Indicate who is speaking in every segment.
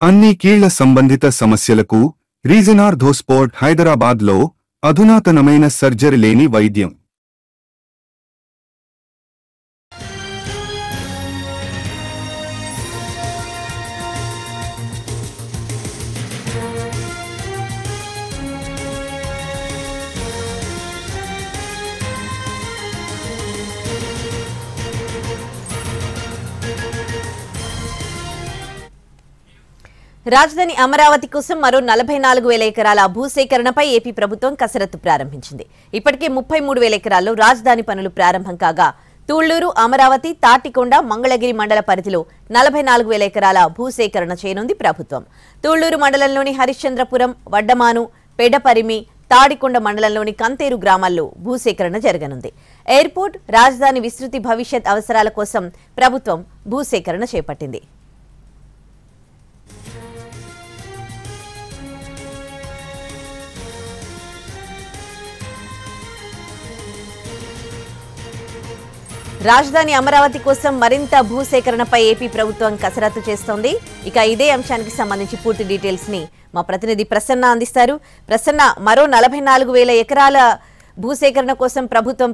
Speaker 1: అన్ని కీళ్ల సంబంధిత సమస్యలకు రీజన్ ఆర్థోస్పోర్ట్ హైదరాబాద్లో అధునాతనమైన సర్జరీ లేని వైద్యం.
Speaker 2: రాజధాని అమరావతి కోసం మరో 44,000 ఎకరాల భూసేకరణపై ఏపీ ప్రభుత్వం కసరత్తు ప్రారంభించింది. ఇప్పటికే 33,000 ఎకరాల్లో రాజధాని పనులు ప్రారంభం కాగా తూళ్లూరు, అమరావతి, తాటికొండ, మంగళగిరి మండల పరిధిలో 44,000 ఎకరాల భూసేకరణ చేయనుంది ప్రభుత్వం. తూళ్లూరు మండలంలోని హరిశ్చంద్రపురం, వడ్డమాను, పెడపరిమి, తాడికొండ మండలంలోని కంతేరు గ్రామాల్లో భూసేకరణ జరగనుంది. ఎయిర్పోర్ట్, రాజధాని విస్తృతి భవిష్యత్ అవసరాల కోసం ప్రభుత్వం భూసేకరణ చేపట్టింది. రాజధాని అమరావతి కోసం మరింత భూసేకరణపై ఏపీ ప్రభుత్వం కసరత్తు చేస్తోంది. ఇక ఇదే అంశానికి సంబంధించి పూర్తి డీటెయిల్స్ ని మా ప్రతినిధి ప్రసన్న అందిస్తారు. ప్రసన్న, మరో 44,000 ఎకరాల భూసేకరణ కోసం ప్రభుత్వం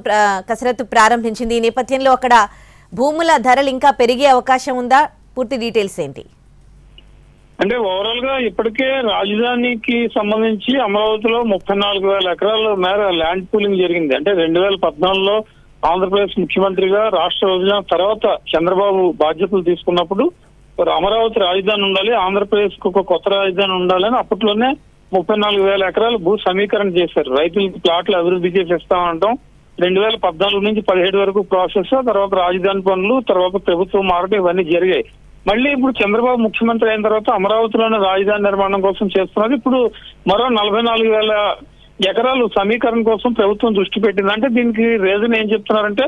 Speaker 2: కసరత్తు ప్రారంభించింది. ఈ నేపథ్యంలో అక్కడ భూముల ధరలు ఇంకా పెరిగే అవకాశం ఉందా? పూర్తి డీటెయిల్స్ ఏంటి?
Speaker 3: అంటే ఓవరాల్ గా ఇప్పటికే రాజధానికి సంబంధించి అమరావతిలో 34,000 ఎకరాల మేర ల్యాండ్ పూలింగ్ జరిగింది. అంటే 2014లో ఆంధ్రప్రదేశ్ ముఖ్యమంత్రిగా రాష్ట్ర విభజన తర్వాత చంద్రబాబు బాధ్యతలు తీసుకున్నప్పుడు అమరావతి రాజధాని ఉండాలి, ఆంధ్రప్రదేశ్ కు ఒక కొత్త రాజధాని ఉండాలని అప్పట్లోనే 34,000 ఎకరాలు భూ సమీకరణ చేశారు. రైతులకు ప్లాట్లు అభివృద్ధి చేసి ఇస్తామంటాం. 2014 నుంచి 17 వరకు ప్రాసెస్, తర్వాత రాజధాని పనులు, తర్వాత ప్రభుత్వం మారడం, ఇవన్నీ జరిగాయి. మళ్ళీ ఇప్పుడు చంద్రబాబు ముఖ్యమంత్రి అయిన తర్వాత అమరావతిలోనే రాజధాని నిర్మాణం కోసం చేస్తున్నారు. ఇప్పుడు మరో 44,000 ఎకరాలు సమీకరణ కోసం ప్రభుత్వం దృష్టి పెట్టింది. అంటే దీనికి రీజన్ ఏం చెప్తున్నారంటే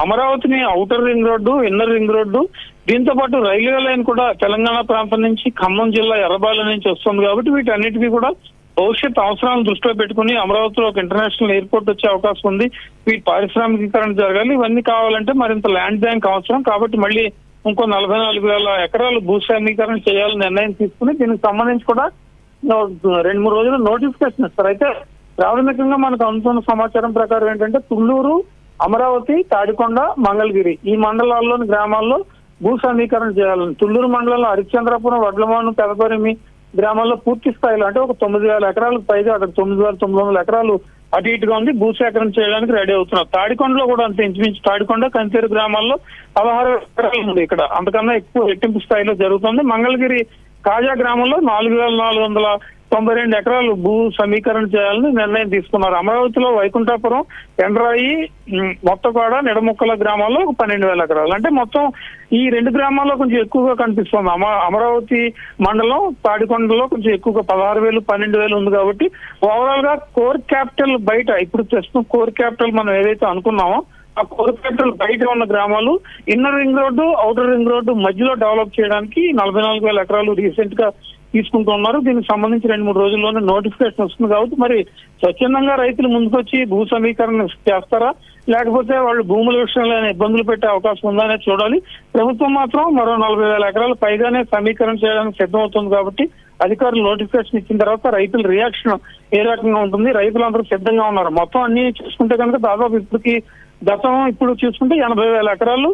Speaker 3: అమరావతిని outer ring road, inner ring road, దీంతో పాటు రైల్వే లైన్ కూడా తెలంగాణ ప్రాంతం నుంచి ఖమ్మం జిల్లా ఎర్రబాల నుంచి వస్తుంది. కాబట్టి వీటన్నిటికీ కూడా భవిష్యత్ అవసరాలను దృష్టిలో పెట్టుకుని అమరావతిలో ఒక ఇంటర్నేషనల్ ఎయిర్పోర్ట్ వచ్చే అవకాశం ఉంది. వీటి పారిశ్రామికీకరణ జరగాలి. ఇవన్నీ కావాలంటే మరింత ల్యాండ్ బ్యాంక్ అవసరం. కాబట్టి మళ్ళీ ఇంకో 44,000 ఎకరాలు భూ సమీకరణ చేయాలని నిర్ణయం తీసుకుని దీనికి సంబంధించి కూడా 2-3 రోజులు నోటిఫికేషన్ ఇస్తారు. అయితే ప్రాథమికంగా మనకు అందుతున్న సమాచారం ప్రకారం ఏంటంటే తుళ్లూరు, అమరావతి, తాడికొండ, మంగళగిరి ఈ మండలాల్లోని గ్రామాల్లో భూ సమీకరణ చేయాలని, తుళ్లూరు మండలంలో హరిశ్చంద్రపురం, వడ్లమాను, పెదపరిమి గ్రామాల్లో పూర్తి స్థాయిలో అంటే ఒక 9,000 ఎకరాలకు పైగా, అక్కడ 9,900 ఎకరాలు అటు ఇటుగా ఉంది, భూసేకరణ చేయడానికి రెడీ అవుతున్నారు. తాడికొండలో కూడా అంత ఇంచుమించు తాడికొండ, కంతేరు గ్రామాల్లో 16 ఎకరాలు ఉంది. ఇక్కడ అంతకన్నా ఎక్కువ రెట్టింపు స్థాయిలో జరుగుతుంది. మంగళగిరి కాజా గ్రామంలో 4,492 ఎకరాలు భూ సమీకరణ చేయాలని నిర్ణయం తీసుకున్నారు. అమరావతిలో వైకుంఠాపురం, ఎండ్రాయి, మొత్తకోడ, నిడముక్కల గ్రామాల్లో ఒక 12,000 ఎకరాలు. అంటే మొత్తం ఈ 2 గ్రామాల్లో కొంచెం ఎక్కువగా కనిపిస్తుంది. అమరావతి మండలం తాడికొండలో కొంచెం ఎక్కువగా 16,000, 12,000 ఉంది. కాబట్టి ఓవరాల్ గా కోర్ క్యాపిటల్ బయట, ఇప్పుడు ప్రస్తుతం కోర్ క్యాపిటల్ మనం ఏదైతే అనుకున్నామో ఆ కోర్ క్యాపిటల్ బయట ఉన్న గ్రామాలు inner ring road, outer ring road మధ్యలో డెవలప్ చేయడానికి 44,000 ఎకరాలు రీసెంట్ గా తీసుకుంటున్నారు. దీనికి సంబంధించి 2-3 రోజుల్లోనే నోటిఫికేషన్ వస్తుంది. కాబట్టి మరి స్వచ్ఛందంగా రైతులు ముందుకొచ్చి భూ సమీకరణ చేస్తారా, లేకపోతే వాళ్ళు భూముల విషయంలో ఇబ్బందులు పెట్టే అవకాశం ఉందా అనేది చూడాలి. ప్రభుత్వం మాత్రం మరో 40,000 ఎకరాలు పైగానే సమీకరణ చేయడానికి సిద్ధమవుతుంది. కాబట్టి అధికారులు నోటిఫికేషన్ ఇచ్చిన తర్వాత రైతుల రియాక్షన్ ఏ రకంగా ఉంటుంది, రైతులందరూ సిద్ధంగా ఉన్నారు. మొత్తం అన్ని చూసుకుంటే కనుక దాదాపు ఇప్పుడు చూసుకుంటే 80,000 ఎకరాలు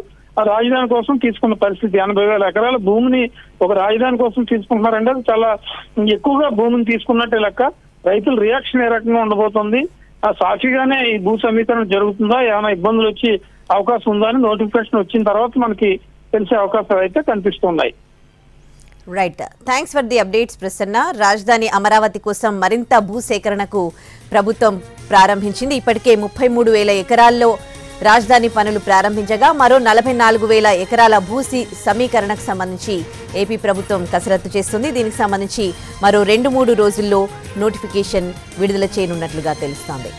Speaker 3: రాజధాని కోసం తీసుకున్న పరిస్థితి. 80,000 ఎకరాల భూమిని ఒక రాజధాని కోసం తీసుకుంటున్నారంటే అది చాలా ఎక్కువగా భూమిని తీసుకున్నట్టే లెక్క. రైతుల రియాక్షన్ ఏ రకంగా ఉండబోతుంది, సాక్షిగానే ఈ భూ సమీకరణ జరుగుతుందా, ఏమైనా ఇబ్బందులు వచ్చి అవకాశం ఉందా అని నోటిఫికేషన్ వచ్చిన తర్వాత మనకి తెలిసే అవకాశాలు అయితే కనిపిస్తున్నాయి.
Speaker 2: Right, thanks for the updates Prasanna. రాజధాని అమరావతి కోసం మరింత భూసేకరణకు ప్రభుత్వం ప్రారంభించింది. ఇప్పటికే 33,000 ఎకరాల్లో రాజధాని పనులు ప్రారంభించగా మరో 44,000 ఎకరాల భూ సమీకరణకు సంబంధించి ఏపీ ప్రభుత్వం కసరత్తు చేస్తుంది. దీనికి సంబంధించి మరో 2-3 రోజుల్లో నోటిఫికేషన్ విడుదల చేయనున్నట్లుగా తెలుస్తోంది.